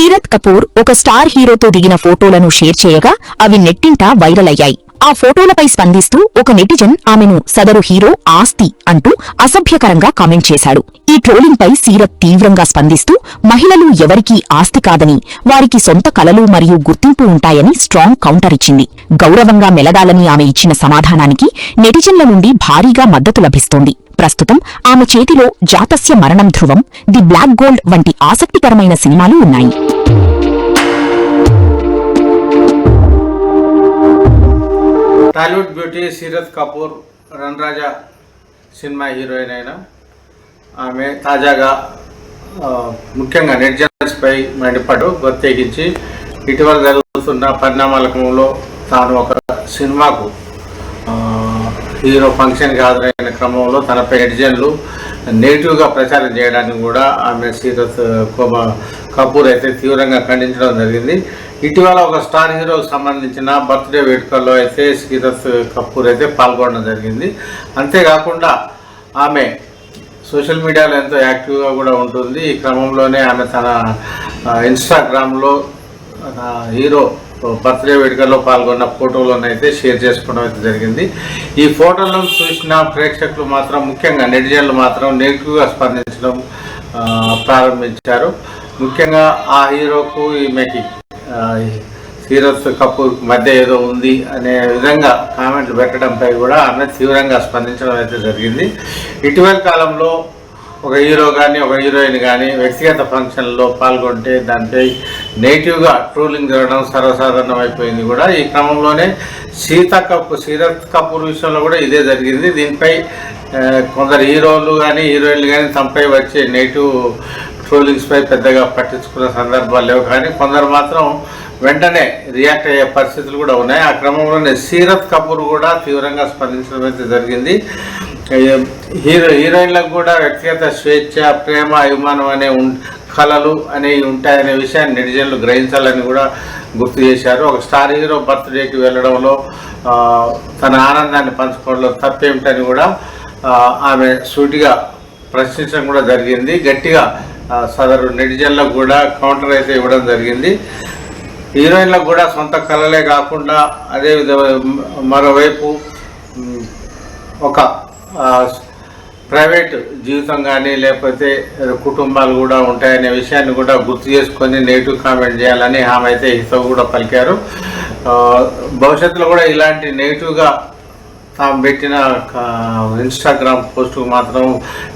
సీరత్ కపూర్ ఒక స్టార్ హీరోతో దిగిన ఫోటోలను షేర్ చేయగా అవి నెట్టింట వైరల్ అయ్యాయి. ఆ ఫోటోలపై స్పందిస్తూ ఒక నెటిజన్ ఆమెను సదరు హీరో ఆస్తి అంటూ అసభ్యకరంగా కామెంట్ చేశాడు. ఈ ట్రోలింగ్ పై సీరత్ తీవ్రంగా స్పందిస్తూ మహిళలు ఎవరికీ ఆస్తి కాదని, వారికి సొంత కలలు మరియు గుర్తింపు ఉంటాయని స్ట్రాంగ్ కౌంటర్ ఇచ్చింది. గౌరవంగా మెలగాలని ఆమె ఇచ్చిన సమాధానానికి నెటిజన్ల నుండి భారీగా మద్దతు లభిస్తోంది. ప్రస్తుతం ఆమె చేతిలో జాతస్య మరణం ధ్రువం, ది బ్లాక్ గోల్డ్ వంటి ఆసక్తికరమైన సినిమాలు ఉన్నాయి. టాలీవుడ్ బ్యూటీ సీరత్ కపూర్ రన్ రాజా సినిమా హీరోయిన్ అయిన ఆమె తాజాగా ముఖ్యంగా నెటిజన్స్పై మండిపడు ప్రత్యేకించి ఇటీవల జరుగుతున్న పరిణామాల క్రమంలో తాను ఒక సినిమాకు హీరో ఫంక్షన్కి హాజరైన క్రమంలో తనపై నెటిజన్లు నెగిటివ్గా ప్రచారం చేయడానికి కూడా ఆమె సీరత్ కపూర్ అయితే తీవ్రంగా ఖండించడం జరిగింది. ఇటీవల ఒక స్టార్ హీరోకి సంబంధించిన బర్త్డే వేడుకల్లో అయితే సీరత్ కపూర్ అయితే పాల్గొనడం జరిగింది. అంతేకాకుండా ఆమె సోషల్ మీడియాలో ఎంతో యాక్టివ్గా కూడా ఉంటుంది. ఈ క్రమంలోనే ఆమె తన ఇన్స్టాగ్రామ్లో హీరో బర్త్డే వేడుకల్లో పాల్గొన్న ఫోటోలనైతే షేర్ చేసుకోవడం అయితే జరిగింది. ఈ ఫోటోలను చూసిన ప్రేక్షకులు మాత్రం, ముఖ్యంగా నెటిజన్లు మాత్రం నెగిటివ్గా స్పందించడం ప్రారంభించారు. ముఖ్యంగా ఆ హీరోకు ఈమెకి సీరత్ కపూర్ మధ్య ఏదో ఉంది అనే విధంగా కామెంట్లు పెట్టడంపై కూడా ఆమె తీవ్రంగా స్పందించడం అయితే జరిగింది. ఇటీవల కాలంలో ఒక హీరో కానీ ఒక హీరోయిన్ కానీ వ్యక్తిగత ఫంక్షన్లో పాల్గొంటే దానిపై నెగిటివ్గా ట్రోలింగ్ జరగడం సర్వసాధారణం అయిపోయింది కూడా. ఈ క్రమంలోనే సీరత్ కపూర్ విషయంలో కూడా ఇదే జరిగింది. దీనిపై కొందరు హీరోలు కానీ హీరోయిన్లు కానీ తమపై వచ్చే నెగిటివ్ ట్రోలింగ్స్పై పెద్దగా పట్టించుకున్న సందర్భాలు లేవు. కానీ కొందరు మాత్రం వెంటనే రియాక్ట్ అయ్యే పరిస్థితులు కూడా ఉన్నాయి. ఆ క్రమంలోనే సీరత్ కపూర్ కూడా తీవ్రంగా స్పందించడం అయితే జరిగింది. హీరోయిన్లకు కూడా వ్యక్తిగత స్వేచ్ఛ, ప్రేమ, అభిమానం అనే కళలు అనేవి ఉంటాయనే విషయాన్ని నెటిజన్లు గ్రహించాలని కూడా గుర్తు చేశారు. ఒక స్టార్ హీరో బర్త్డేకి వెళ్ళడంలో తన ఆనందాన్ని పంచుకోవడంలో తప్పేమిటని కూడా ఆమె సూటిగా ప్రశ్నించడం కూడా జరిగింది. గట్టిగా సదరు నెటిజన్లకు కూడా కౌంటర్ అయితే ఇవ్వడం జరిగింది. హీరోయిన్లకు కూడా సొంత కళలే కాకుండా అదేవిధంగా మరోవైపు ఒక ప్రైవేట్ జీవితం కానీ లేకపోతే కుటుంబాలు కూడా ఉంటాయనే విషయాన్ని కూడా గుర్తు చేసుకొని నెగిటివ్ కామెంట్ చేయాలని ఆమె అయితే హితవు కూడా పలికారు. భవిష్యత్తులో కూడా ఇలాంటి నెగిటివ్గా తాము పెట్టిన ఇన్స్టాగ్రామ్ పోస్టుకు మాత్రం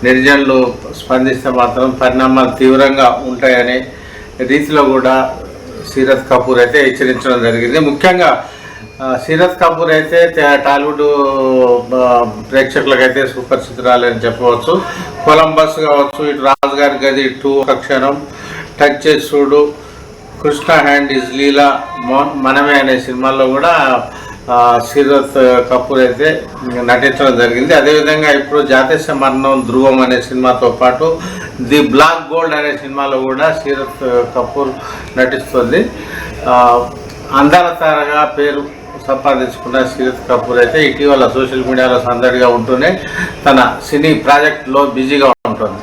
నెటిజన్లు స్పందిస్తే మాత్రం పరిణామాలు తీవ్రంగా ఉంటాయనే రీతిలో కూడా సీరత్ కపూర్ అయితే హెచ్చరించడం జరిగింది. ముఖ్యంగా సీరత్ కపూర్ అయితే టాలీవుడ్ ప్రేక్షకులకైతే సుపరిచితురాలని చెప్పవచ్చు. కొలంబస్ కావచ్చు, ఇటు రాజుగారి గది 2, ఒక క్షణం, టచ్ చేసి చూడు, కృష్ణ హ్యాండ్ ఇస్ లీలా, మనమే అనే సినిమాల్లో కూడా సీరత్ కపూర్ అయితే నటించడం జరిగింది. అదేవిధంగా ఇప్పుడు జాతీయ మరణం ధ్రువం అనే సినిమాతో పాటు ది బ్లాక్ గోల్డ్ అనే సినిమాలో కూడా సీరత్ కపూర్ నటిస్తుంది. అందాల తారగా పేరు సంపాదించుకున్న సీరత్ కపూర్ అయితే ఇటీవల సోషల్ మీడియాలో సందడిగా ఉంటూనే తన సినీ ప్రాజెక్టులో బిజీగా ఉంటుంది.